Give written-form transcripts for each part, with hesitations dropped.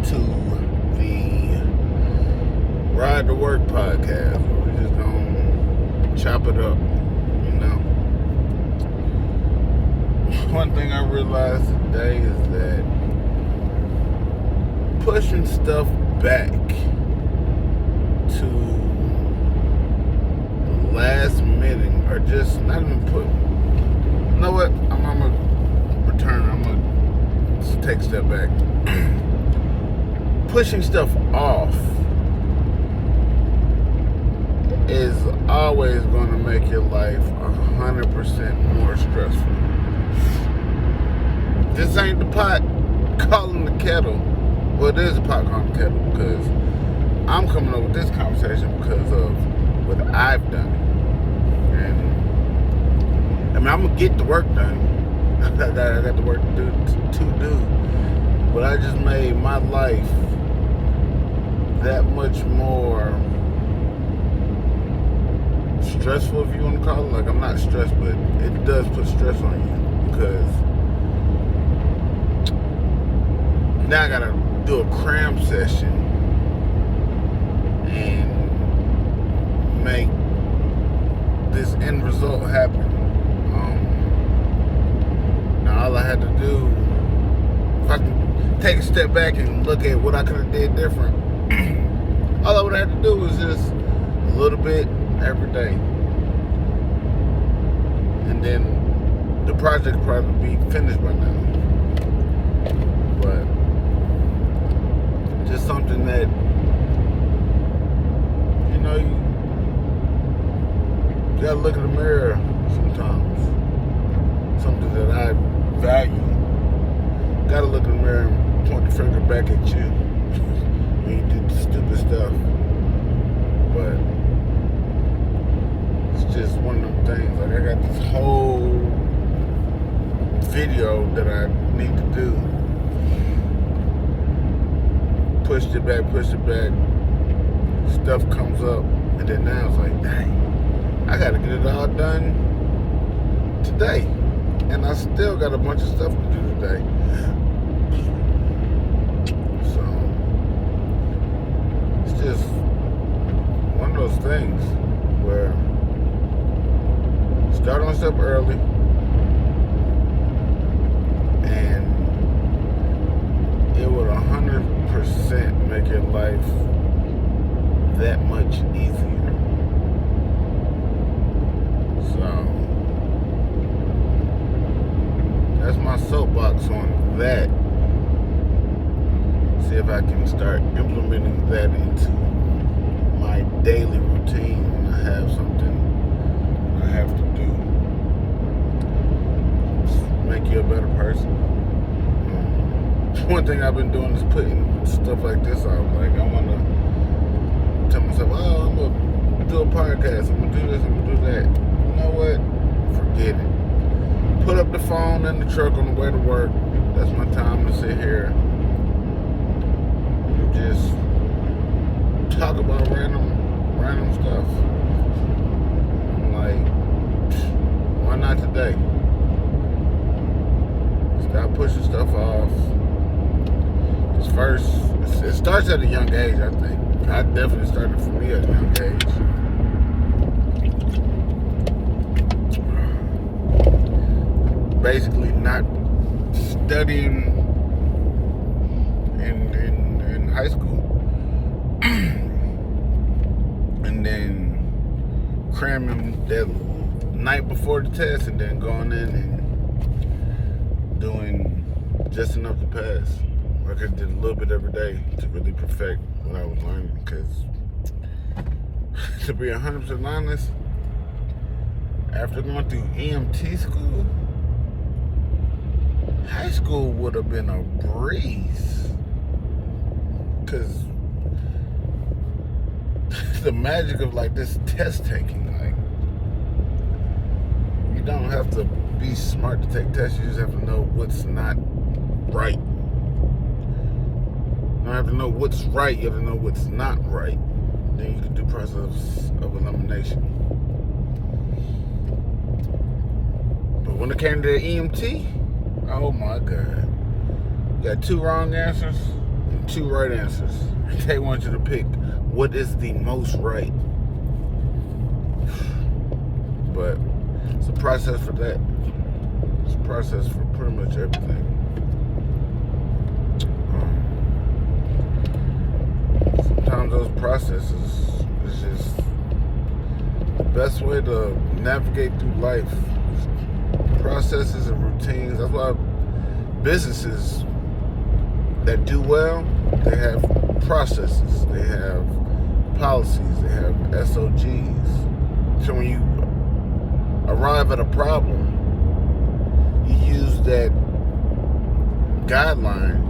to the Ride to Work podcast. We're just gonna chop it up, you know. One thing I realized today is that pushing stuff back to the last minute, or just not even put. You know what? I'm gonna return. I'm gonna just take a step back. Pushing stuff off is always going to make your life 100% more stressful. This ain't the pot calling the kettle. Well, it is a pot calling the kettle because I'm coming up with this conversation because of what I've done. And I mean, I'm going to get the work done. I got the work to do. But I just made my life that much more stressful, if you want to call it. Like, I'm not stressed, but it does put stress on you because now I gotta do a cram session and make this end result happen. Now all I had to do, if I can take a step back and look at what I could have did different, all I would have had to do was just a little bit every day. And then the project probably be finished by now. But just something that, you know, you gotta look in the mirror sometimes. Something that I value. Gotta look in the mirror and point the finger back at you when you do the stupid stuff. But it's just one of them things. Like, I got this whole video that I need to do. Pushed it back. Stuff comes up, and then now it's like, dang, I gotta get it all done today. And I still got a bunch of stuff to do today. So it's just one of those things where start on stuff early and it would 100% make your life that much easier. So that's my soapbox on that. See if I can start implementing that into my daily routine when I have something I have to do. Make you a better person. One thing I've been doing is putting stuff like this out. Like, I want to tell myself, oh, I'm going to do a podcast, I'm going to do this, I'm going to do that. You know what? Forget it. Put up the phone in the truck on the way to work. That's my time to sit here and just talk about random stuff. I'm like, why not today? Stop pushing stuff off. It starts at a young age, I think. I definitely started for me at a young age. Basically not studying in high school. And then cramming that night before the test and then going in and doing just enough to pass. I could do a little bit every day to really perfect what I was learning, because to be 100% honest, after going through EMT school, high school would have been a breeze, because the magic of like this test taking, like, you don't have to be smart to take tests, you just have to know what's not right. You don't have to know what's right, you have to know what's not right. Then you can do process of elimination. But when it came to the EMT, oh my God. You got 2 wrong answers, two right answers. They want you to pick what is the most right. But it's a process for that. It's a process for pretty much everything. Sometimes those processes is just the best way to navigate through life. Processes and routines. That's why businesses that do well, they have processes, they have policies, they have SOGs. So when you arrive at a problem, you use that guideline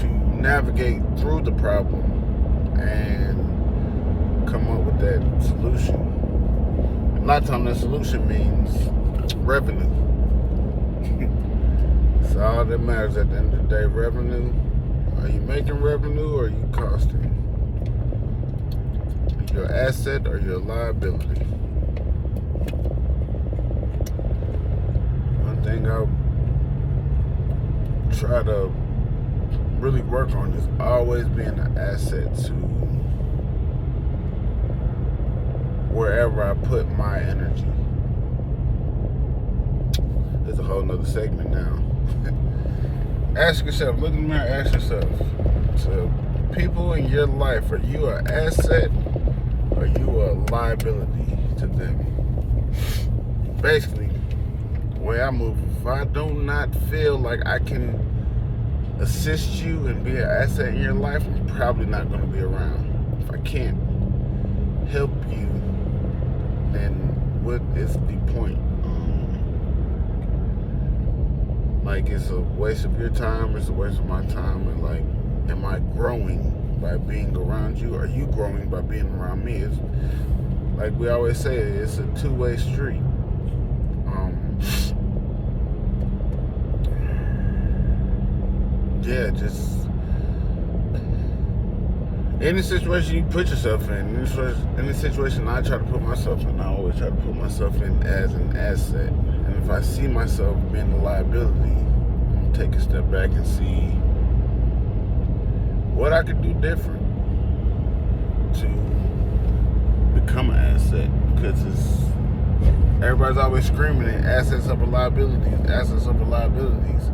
to navigate through the problem and come up with that solution. A lot of times that solution means revenue. So all that matters at the end of the day, revenue. Are you making revenue or are you costing? Are you an asset or you're a liability? One thing I try to really work on is always being an asset to wherever I put my energy. There's a whole nother segment now. Ask yourself, look in the mirror, ask yourself, to people in your life, are you an asset or are you a liability to them? Basically, the way I move, if I do not feel like I can assist you and be an asset in your life, I'm probably not going to be around. If I can't help you, then what is the point? Like, it's a waste of your time, it's a waste of my time, and like, am I growing by being around you? Are you growing by being around me? It's like we always say, it's a two-way street. Yeah, just any situation you put yourself in, any situation I try to put myself in, I always try to put myself in as an asset. And if I see myself being a liability, I'm gonna take a step back and see what I could do different to become an asset. Because everybody's always screaming at assets over liabilities, assets over liabilities.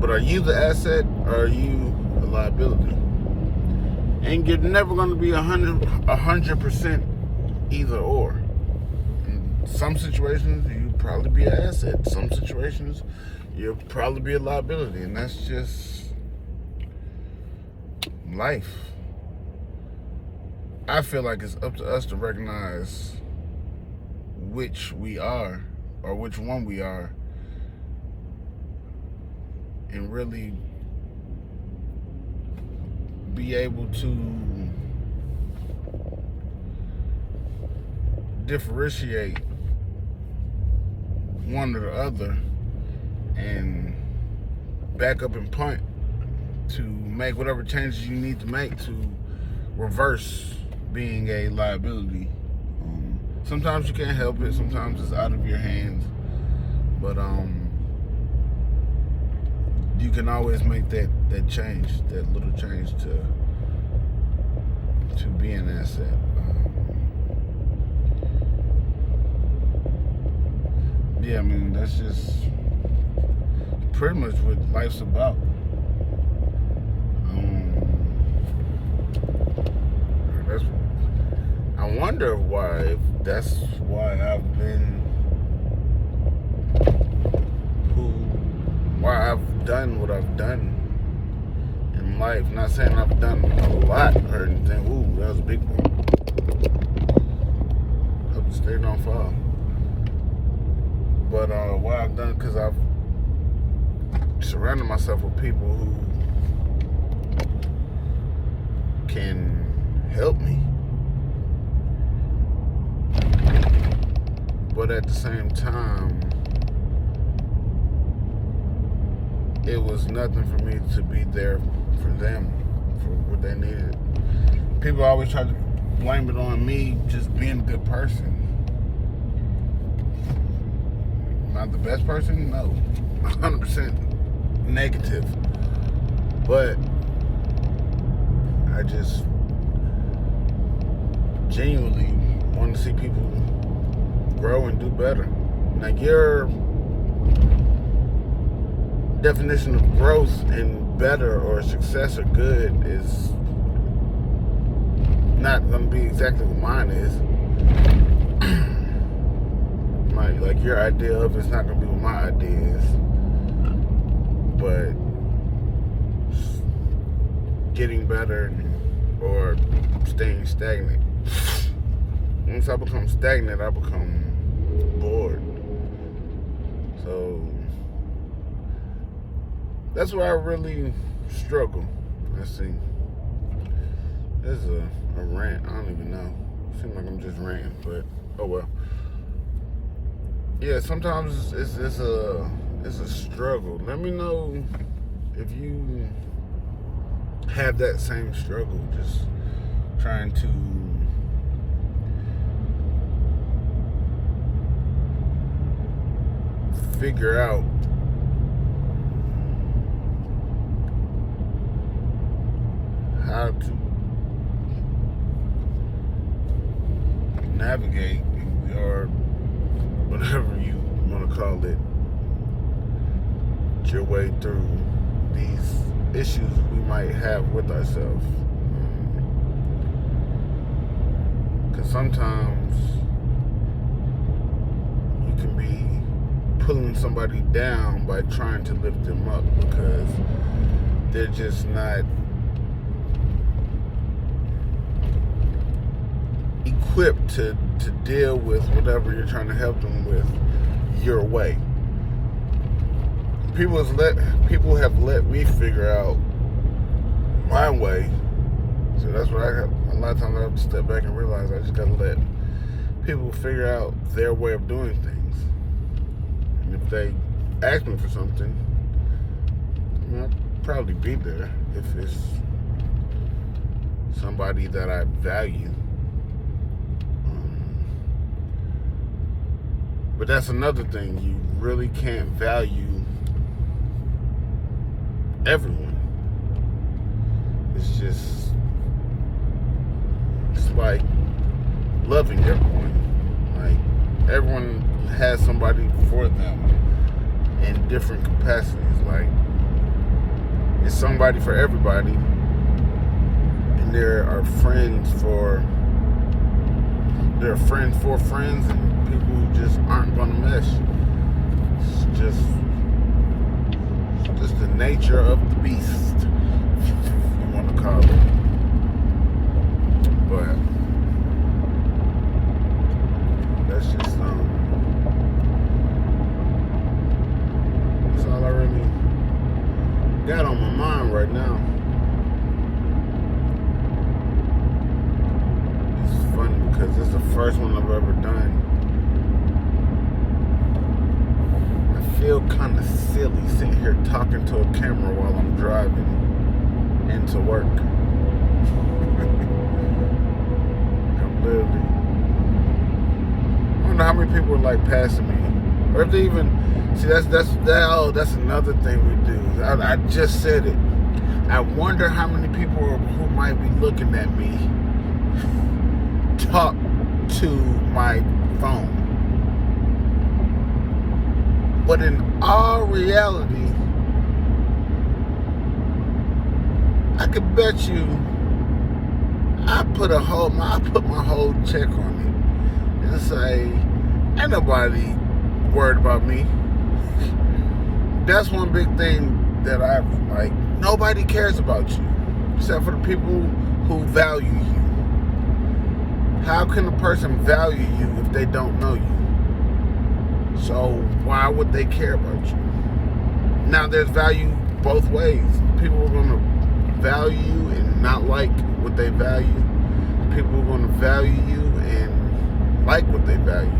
But are you the asset or are you a liability? And you're never going to be 100% either or. In some situations, you'll probably be an asset. Some situations, you'll probably be a liability. And that's just life. I feel like it's up to us to recognize which we are or which one we are, and really be able to differentiate one or the other and back up and punt to make whatever changes you need to make to reverse being a liability. Sometimes you can't help it, sometimes it's out of your hands, but you can always make that change, that little change to be an asset. Yeah, I mean, that's just pretty much what life's about. I wonder why, if that's why I've been why I've done what I've done in life. Not saying I've done a lot or anything. Ooh, that was a big one. Hope it stayed on fire. But what I've done, because I've surrounded myself with people who can help me. But at the same time, it was nothing for me to be there for them, for what they needed. People always try to blame it on me just being a good person. Not the best person? No. 100%. negative. But I just genuinely want to see people grow and do better. Like, your definition of growth and better or success or good is not going to be exactly what mine is. Like your idea of it's not going to be what my idea is. But getting better or staying stagnant. Once I become stagnant, I become bored. So that's where I really struggle. Let's see. This is a rant. I don't even know. Seems like I'm just ranting, but oh well. Yeah, sometimes it's a struggle. Let me know if you have that same struggle, just trying to figure out how to navigate, or whatever you want to call it, your way through these issues we might have with ourselves. Because sometimes you can be pulling somebody down by trying to lift them up because they're just not equipped to deal with whatever you're trying to help them with your way. People have let me figure out my way. So that's what a lot of times I have to step back and realize I just gotta let people figure out their way of doing things. And if they ask me for something, I'll probably be there if it's somebody that I value. But that's another thing. You really can't value everyone. It's like loving everyone. Like, everyone has somebody for them in different capacities. Like, it's somebody for everybody, and there are friends for friends, and people who just aren't gonna mesh. It's just the nature of the beast, if you want to call it. But that's just that's all I really got on my mind right now. It's funny because it's the first one I've ever done. I feel kind of silly sitting here talking to a camera while I'm driving into work. I'm literally, I wonder how many people are like passing me, or if they even see. That's another thing we do. I just said it. I wonder how many people who might be looking at me talk to my phone. But in all reality, I could bet you I put my whole check on it and say, ain't nobody worried about me. That's one big thing that I like. Nobody cares about you except for the people who value you. How can a person value you if they don't know you? So why would they care about you? Now, there's value both ways. People are going to value you and not like what they value. People are going to value you and like what they value.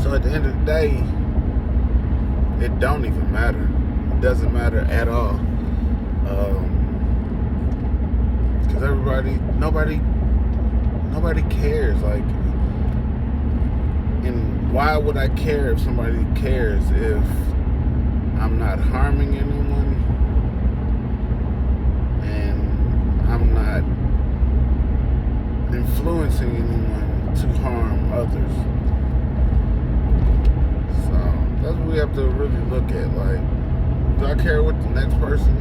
So at the end of the day, it don't even matter. It doesn't matter at all. Because nobody cares. Like, and why would I care if somebody cares if I'm not harming anyone, and I'm not influencing anyone to harm others. So that's what we have to really look at. Like, do I care what the next person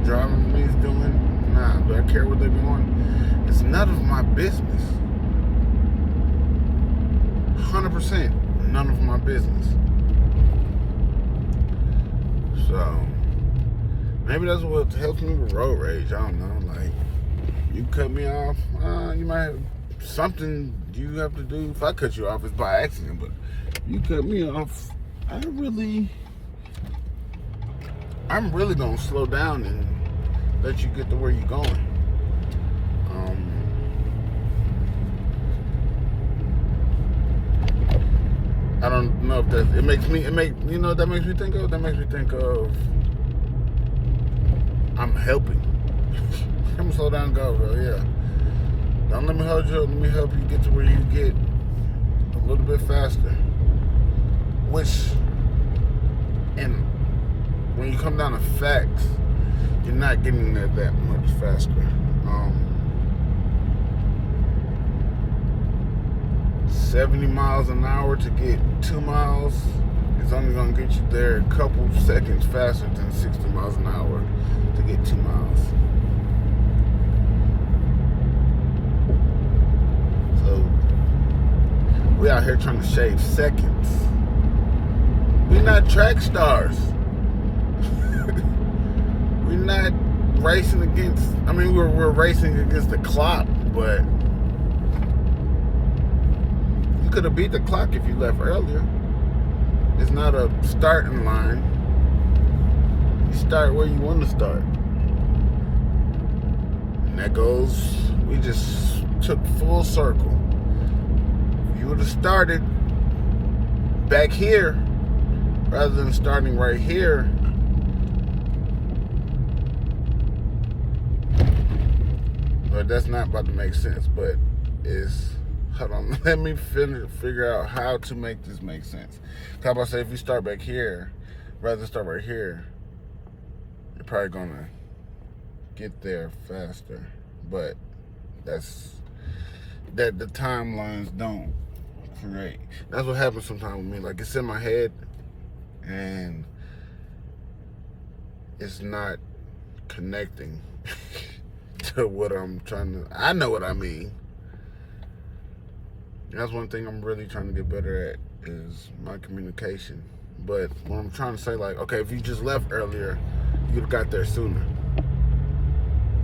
driving me is doing? Nah. Do I care what they're doing? It's none of my business. 100% none of my business. So maybe that's what helps me with road rage. I don't know. Like, you cut me off, you might have something you have to do. If I cut you off, it's by accident. But you cut me off, I'm really gonna slow down and let you get to where you're going. I don't know if that you know what that makes me think of? That makes me think of I'm helping. I'm slow down, go, bro. Yeah. Don't let me hold you up. Let me help you get to where you get a little bit faster. And when you come down to facts, you're not getting there that much faster. 70 miles an hour to get 2 miles is only going to get you there a couple seconds faster than 60 miles an hour to get 2 miles. So we out here trying to shave seconds. We're not track stars. We're not racing against, we're racing against the clock, but you could have beat the clock if you left earlier. It's not a starting line. You start where you want to start. And that goes, we just took full circle. If you would have started back here rather than starting right here, but that's not about to make sense, but it's, hold on, let me figure out how to make this make sense. How about say if you start back here rather than start right here, you're probably gonna get there faster. But that's that the timelines don't create. That's what happens sometimes with me. Like, it's in my head and it's not connecting to what I'm trying to. I know what I mean. That's one thing I'm really trying to get better at is my communication. But when I'm trying to say, like, okay, if you just left earlier, you'd have got there sooner.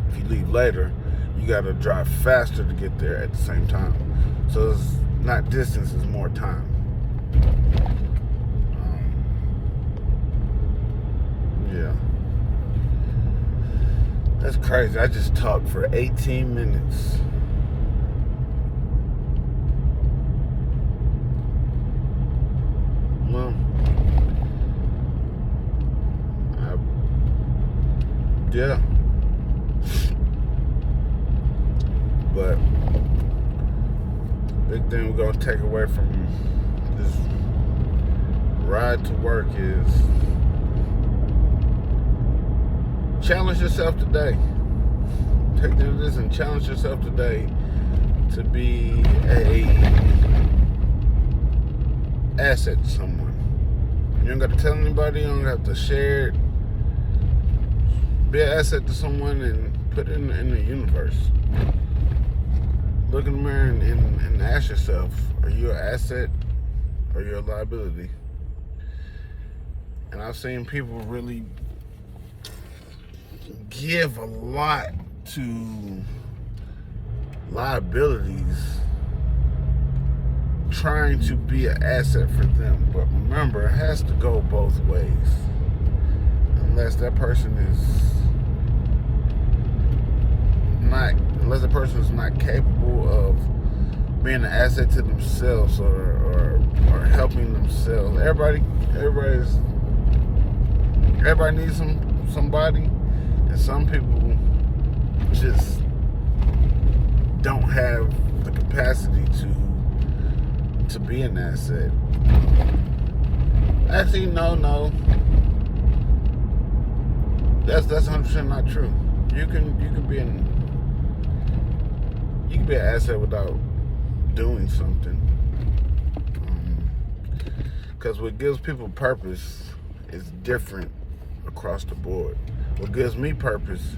If you leave later, you got to drive faster to get there at the same time. So it's not distance, it's more time. Yeah. That's crazy. I just talked for 18 minutes. Well, yeah. But big thing we're gonna take away from this ride to work is challenge yourself today. Take this and challenge yourself today to be a asset to someone. You don't got to tell anybody. You don't have to share it. Be an asset to someone and put it in the universe. Look in the mirror and ask yourself, are you an asset or are you a liability? And I've seen people really give a lot to liabilities trying to be an asset for them. But remember, it has to go both ways. Unless that person is not capable of being an asset to themselves or helping themselves. Everybody needs somebody, and some people just don't have the capacity to be an asset. Actually, no. That's 100% not true. You can be an asset without doing something. Because what gives people purpose is different across the board. What gives me purpose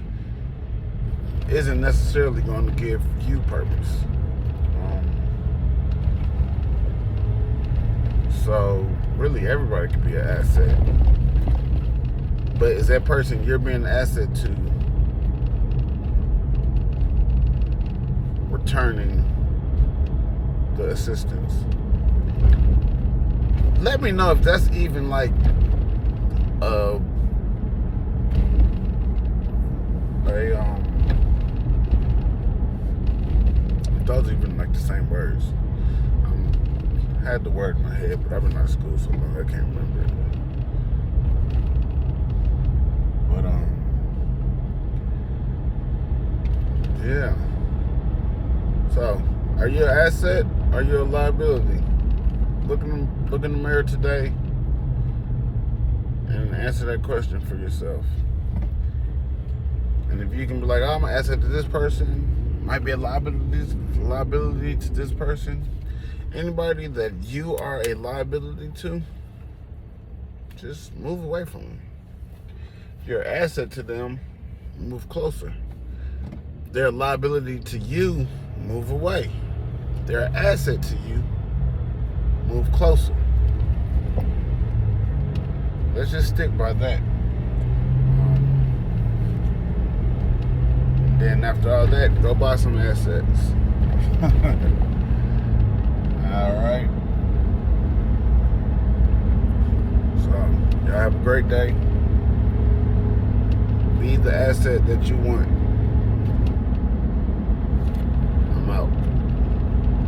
isn't necessarily going to give you purpose. So really, everybody can be an asset. But is that person you're being an asset to returning the assistance? Let me know if that's even like if those even like the same words. I had the word in my head, but I've been out of school so long I can't remember it. But yeah. So, are you an asset? Are you a liability? Look in the mirror today and answer that question for yourself. And if you can be like, oh, I'm an asset to this person, might be a liability to this person. Anybody that you are a liability to, just move away from them. If you're an asset to them, move closer. They're a liability to you, move away. They're an asset to you, move closer. Let's just stick by that. And then after all that, go buy some assets. Alright. So, y'all have a great day. Be the asset that you want.